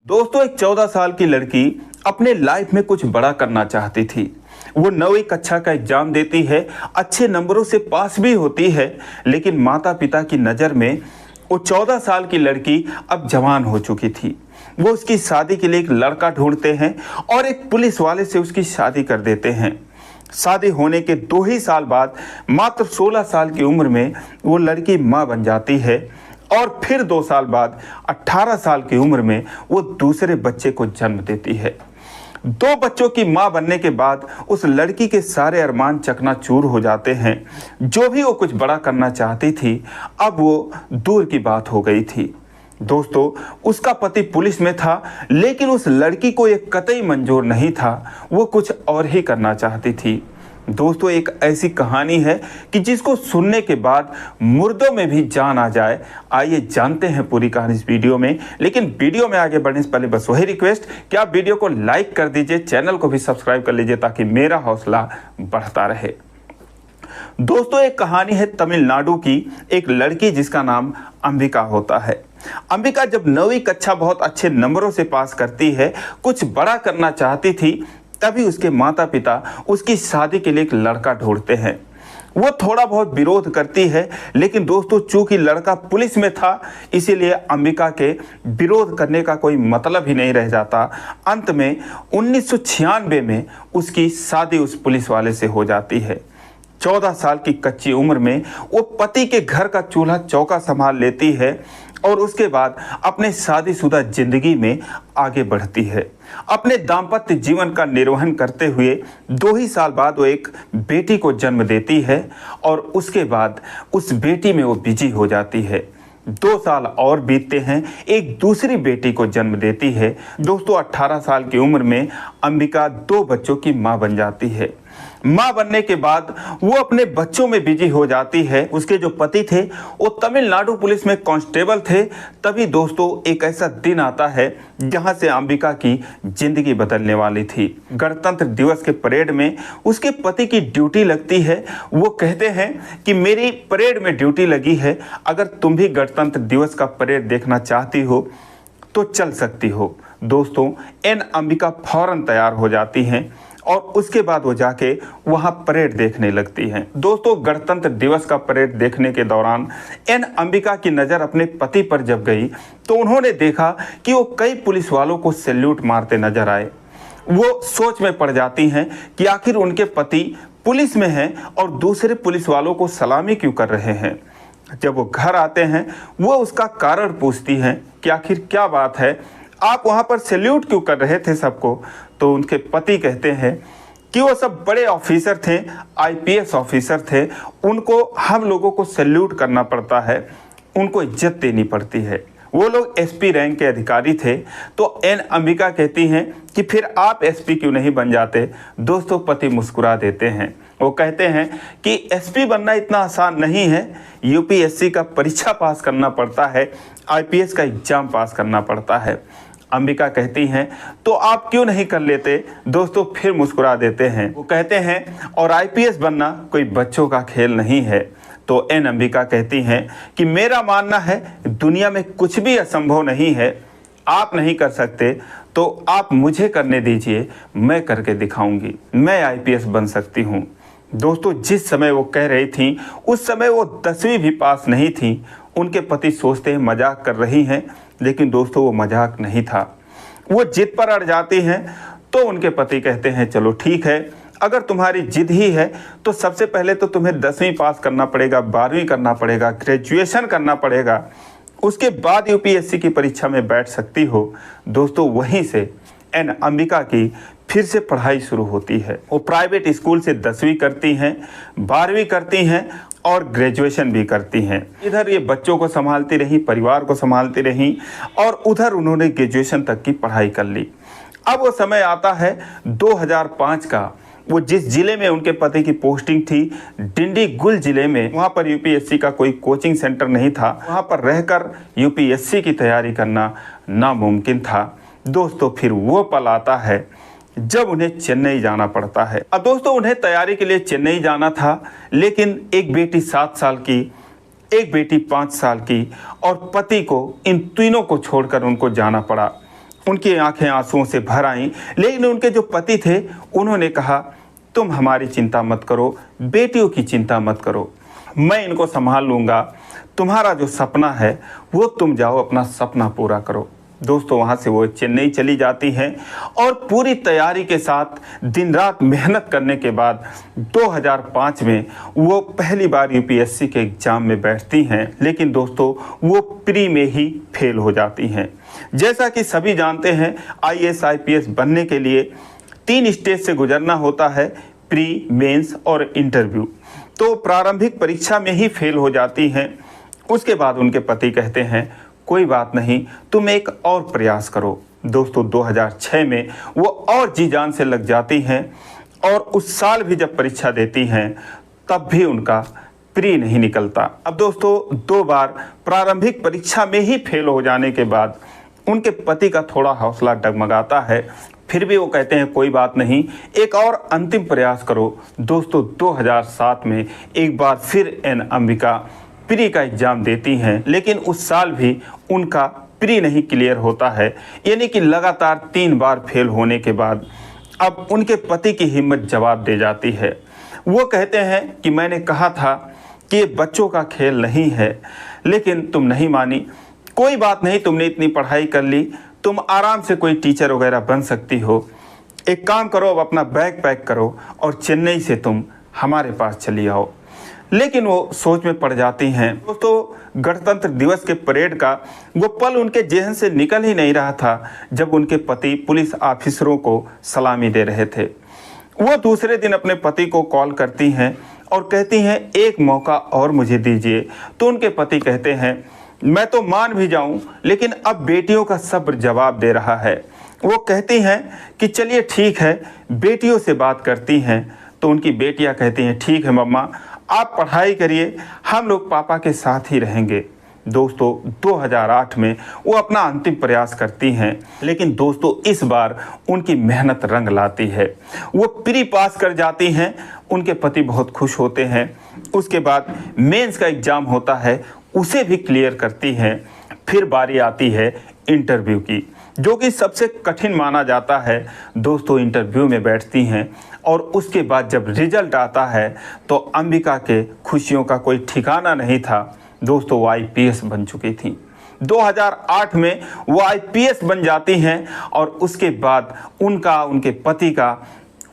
दोस्तों, एक 14 साल की लड़की अपने लाइफ में कुछ बड़ा करना चाहती थी। वो 9वीं कक्षा का एग्जाम देती है, अच्छे नंबरों से पास भी होती है, लेकिन माता पिता की नज़र में वो 14 साल की लड़की अब जवान हो चुकी थी। वो उसकी शादी के लिए एक लड़का ढूंढते हैं और एक पुलिस वाले से उसकी शादी कर देते हैं। शादी होने के 2 ही साल बाद मात्र 16 साल की उम्र में वो लड़की माँ बन जाती है और फिर 2 साल बाद 18 साल की उम्र में वो दूसरे बच्चे को जन्म देती है। 2 बच्चों की मां बनने के बाद उस लड़की के सारे अरमान चकनाचूर हो जाते हैं। जो भी वो कुछ बड़ा करना चाहती थी, अब वो दूर की बात हो गई थी। दोस्तों, उसका पति पुलिस में था, लेकिन उस लड़की को ये कतई मंजूर नहीं था। वो कुछ और ही करना चाहती थी। दोस्तों, एक ऐसी कहानी है कि जिसको सुनने के बाद मुर्दों में भी जान आ जाए। आइए जानते हैं पूरी कहानी इस वीडियो में। लेकिन वीडियो में आगे बढ़ने से पहले बस वही रिक्वेस्ट कि आप वीडियो को लाइक कर दीजिए, चैनल को भी सब्सक्राइब कर लीजिए ताकि मेरा हौसला बढ़ता रहे। दोस्तों, एक कहानी है तमिलनाडु की एक लड़की जिसका नाम अंबिका होता है। अंबिका जब 9वीं कक्षा बहुत अच्छे नंबरों से पास करती है, कुछ बड़ा करना चाहती थी, तभी उसके माता पिता उसकी शादी के लिए एक लड़का ढूंढते हैं। वो थोड़ा बहुत विरोध करती है, लेकिन दोस्तों चूंकि लड़का पुलिस में था, इसीलिए अंबिका के विरोध करने का कोई मतलब ही नहीं रह जाता। अंत में 1996 में उसकी शादी उस पुलिस वाले से हो जाती है। 14 साल की कच्ची उम्र में वो पति के घर का चूल्हा चौका संभाल लेती है और उसके बाद अपने शादीशुदा जिंदगी में आगे बढ़ती है। अपने दाम्पत्य जीवन का निर्वहन करते हुए 2 ही साल बाद वो एक बेटी को जन्म देती है और उसके बाद उस बेटी में वो बिजी हो जाती है। 2 साल और बीतते हैं, एक दूसरी बेटी को जन्म देती है। दोस्तों, 18 साल की उम्र में अंबिका 2 बच्चों की मां बन जाती है। मां बनने के बाद वो अपने बच्चों में बिजी हो जाती है। उसके जो पति थे वो तमिलनाडु पुलिस में कांस्टेबल थे। तभी दोस्तों एक ऐसा दिन आता है जहां से अंबिका की जिंदगी बदलने वाली थी। गणतंत्र दिवस के परेड में उसके पति की ड्यूटी लगती है। वो कहते हैं कि मेरी परेड में ड्यूटी लगी है, अगर तुम भी गणतंत्र दिवस का परेड देखना चाहती हो तो चल सकती हो। दोस्तों, एन अंबिका फौरन तैयार हो जाती हैं और उसके बाद वो जाके वहाँ परेड देखने लगती हैं। दोस्तों, गणतंत्र दिवस का परेड देखने के दौरान एन अंबिका की नज़र अपने पति पर जब गई तो उन्होंने देखा कि वो कई पुलिस वालों को सैल्यूट मारते नजर आए। वो सोच में पड़ जाती हैं कि आखिर उनके पति पुलिस में हैं और दूसरे पुलिस वालों को सलामी क्यों कर रहे हैं। जब वो घर आते हैं, वो उसका कारण पूछती हैं कि आखिर क्या बात है, आप वहाँ पर सैल्यूट क्यों कर रहे थे सबको। तो उनके पति कहते हैं कि वो सब बड़े ऑफिसर थे, आईपीएस ऑफिसर थे, उनको हम लोगों को सैल्यूट करना पड़ता है, उनको इज्जत देनी पड़ती है। वो लोग एसपी रैंक के अधिकारी थे। तो एन अंबिका कहती हैं कि फिर आप एसपी क्यों नहीं बन जाते। दोस्तों, पति मुस्कुरा देते हैं। वो कहते हैं कि एसपी बनना इतना आसान नहीं है, यूपीएससी का परीक्षा पास करना पड़ता है, आईपीएस का एग्जाम पास करना पड़ता है। अंबिका कहती हैं तो आप क्यों नहीं कर लेते। दोस्तों, फिर मुस्कुरा देते हैं। वो कहते हैं और आईपीएस बनना कोई बच्चों का खेल नहीं है। तो एन अंबिका कहती हैं कि मेरा मानना है दुनिया में कुछ भी असंभव नहीं है, आप नहीं कर सकते तो आप मुझे करने दीजिए, मैं करके दिखाऊंगी, मैं आईपीएस बन सकती हूँ। दोस्तों, जिस समय वो कह रही थी उस समय वो 10वीं भी पास नहीं थी। उनके पति सोचते हैं मजाक कर रही हैं, लेकिन दोस्तों वो मजाक नहीं था। वो जिद पर अड़ जाती हैं तो उनके पति कहते हैं चलो ठीक है, अगर तुम्हारी जिद ही है तो सबसे पहले तो तुम्हें 10वीं पास करना पड़ेगा, 12वीं करना पड़ेगा, ग्रेजुएशन करना पड़ेगा, उसके बाद यूपीएससी की परीक्षा में बैठ सकती हो। दोस्तों, वहीं से एन अंबिका की फिर से पढ़ाई शुरू होती है। वो प्राइवेट स्कूल से 10वीं करती हैं, 12वीं करती हैं और ग्रेजुएशन भी करती हैं। इधर ये बच्चों को संभालती रही, परिवार को संभालती रही और उधर उन्होंने ग्रेजुएशन तक की पढ़ाई कर ली। अब वो समय आता है 2005 का। वो जिस जिले में उनके पति की पोस्टिंग थी, डिंडीगुल जिले में, वहाँ पर यूपीएससी का कोई कोचिंग सेंटर नहीं था। वहाँ पर रहकर यूपीएससी की तैयारी करना नामुमकिन था। दोस्तों, फिर वो पल आता है जब उन्हें चेन्नई जाना पड़ता है। अब दोस्तों, उन्हें तैयारी के लिए चेन्नई जाना था, लेकिन एक बेटी 7 साल की, एक बेटी 5 साल की और पति को, इन तीनों को छोड़कर उनको जाना पड़ा। उनकी आंखें आंसुओं से भर आईं, लेकिन उनके जो पति थे उन्होंने कहा, तुम हमारी चिंता मत करो, बेटियों की चिंता मत करो, मैं इनको संभाल लूँगा, तुम्हारा जो सपना है वो तुम जाओ अपना सपना पूरा करो। दोस्तों वहाँ से वो चेन्नई चली जाती हैं और पूरी तैयारी के साथ दिन रात मेहनत करने के बाद 2005 में वो पहली बार यूपीएससी के एग्ज़ाम में बैठती हैं, लेकिन दोस्तों वो प्री में ही फेल हो जाती हैं। जैसा कि सभी जानते हैं, आईएएस आईपीएस बनने के लिए 3 स्टेज से गुजरना होता है, प्री, मेंस और इंटरव्यू। तो प्रारंभिक परीक्षा में ही फेल हो जाती हैं। उसके बाद उनके पति कहते हैं, कोई बात नहीं, तुम एक और प्रयास करो। दोस्तों 2006 में वो और जी जान से लग जाती हैं और उस साल भी जब परीक्षा देती हैं तब भी उनका प्री नहीं निकलता। अब दोस्तों 2 बार प्रारंभिक परीक्षा में ही फेल हो जाने के बाद उनके पति का थोड़ा हौसला डगमगाता है, फिर भी वो कहते हैं कोई बात नहीं, एक और अंतिम प्रयास करो। दोस्तों 2007 में एक बार फिर एन अंबिका प्री का एग्ज़ाम देती हैं, लेकिन उस साल भी उनका प्री नहीं क्लियर होता है, यानी कि लगातार 3 बार फेल होने के बाद अब उनके पति की हिम्मत जवाब दे जाती है। वो कहते हैं कि मैंने कहा था कि ये बच्चों का खेल नहीं है, लेकिन तुम नहीं मानी। कोई बात नहीं, तुमने इतनी पढ़ाई कर ली, तुम आराम से कोई टीचर वगैरह बन सकती हो। एक काम करो, अब अपना बैग पैक करो और चेन्नई से तुम हमारे पास चली आओ। लेकिन वो सोच में पड़ जाती हैं। दोस्तों गणतंत्र दिवस के परेड का वो पल उनके जेहन से निकल ही नहीं रहा था जब उनके पति पुलिस ऑफिसरों को सलामी दे रहे थे। वो दूसरे दिन अपने पति को कॉल करती हैं और कहती हैं, एक मौका और मुझे दीजिए। तो उनके पति कहते हैं, मैं तो मान भी जाऊं, लेकिन अब बेटियों का सब्र जवाब दे रहा है। वो कहती हैं कि चलिए ठीक है, बेटियों से बात करती हैं। तो उनकी बेटियां कहती हैं, ठीक है मम्मा, आप पढ़ाई करिए, हम लोग पापा के साथ ही रहेंगे। दोस्तों 2008 में वो अपना अंतिम प्रयास करती हैं, लेकिन दोस्तों इस बार उनकी मेहनत रंग लाती है। वो प्री पास कर जाती हैं, उनके पति बहुत खुश होते हैं। उसके बाद मेंस का एग्ज़ाम होता है, उसे भी क्लियर करती हैं। फिर बारी आती है इंटरव्यू की, जो कि सबसे कठिन माना जाता है। दोस्तों इंटरव्यू में बैठती हैं और उसके बाद जब रिजल्ट आता है तो अंबिका के खुशियों का कोई ठिकाना नहीं था। दोस्तों वो आईपीएस बन चुकी थी। 2008 में वो आईपीएस बन जाती हैं और उसके बाद उनका, उनके पति का,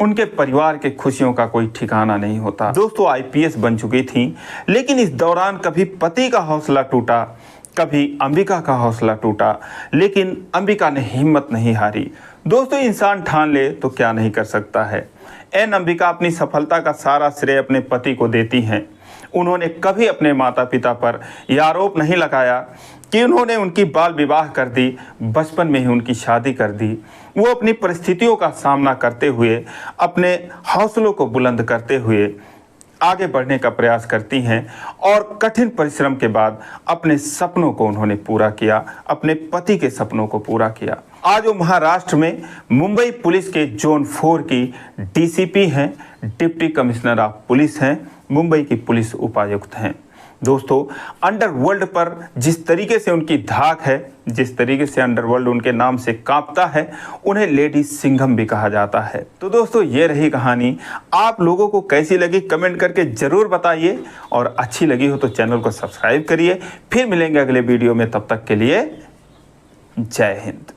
उनके परिवार के खुशियों का कोई ठिकाना नहीं होता। दोस्तों आईपीएस बन चुकी थी, लेकिन इस दौरान कभी पति का हौसला टूटा, कभी अंबिका का हौसला टूटा, लेकिन अंबिका ने हिम्मत नहीं हारी। दोस्तों इंसान ठान ले तो क्या नहीं कर सकता है। एन अंबिका अपनी सफलता का सारा श्रेय अपने पति को देती हैं। उन्होंने कभी अपने माता पिता पर यह आरोप नहीं लगाया कि उन्होंने उनकी बाल विवाह कर दी, बचपन में ही उनकी शादी कर दी। वो अपनी परिस्थितियों का सामना करते हुए, अपने हौसलों को बुलंद करते हुए आगे बढ़ने का प्रयास करती हैं और कठिन परिश्रम के बाद अपने सपनों को उन्होंने पूरा किया, अपने पति के सपनों को पूरा किया। आज वो महाराष्ट्र में मुंबई पुलिस के जोन 4 की डीसीपी हैं, डिप्टी कमिश्नर ऑफ पुलिस हैं, मुंबई की पुलिस उपायुक्त हैं। दोस्तों अंडरवर्ल्ड पर जिस तरीके से उनकी धाक है, जिस तरीके से अंडरवर्ल्ड उनके नाम से कांपता है, उन्हें लेडी सिंघम भी कहा जाता है। तो दोस्तों ये रही कहानी। आप लोगों को कैसी लगी कमेंट करके ज़रूर बताइए, और अच्छी लगी हो तो चैनल को सब्सक्राइब करिए। फिर मिलेंगे अगले वीडियो में, तब तक के लिए जय हिंद।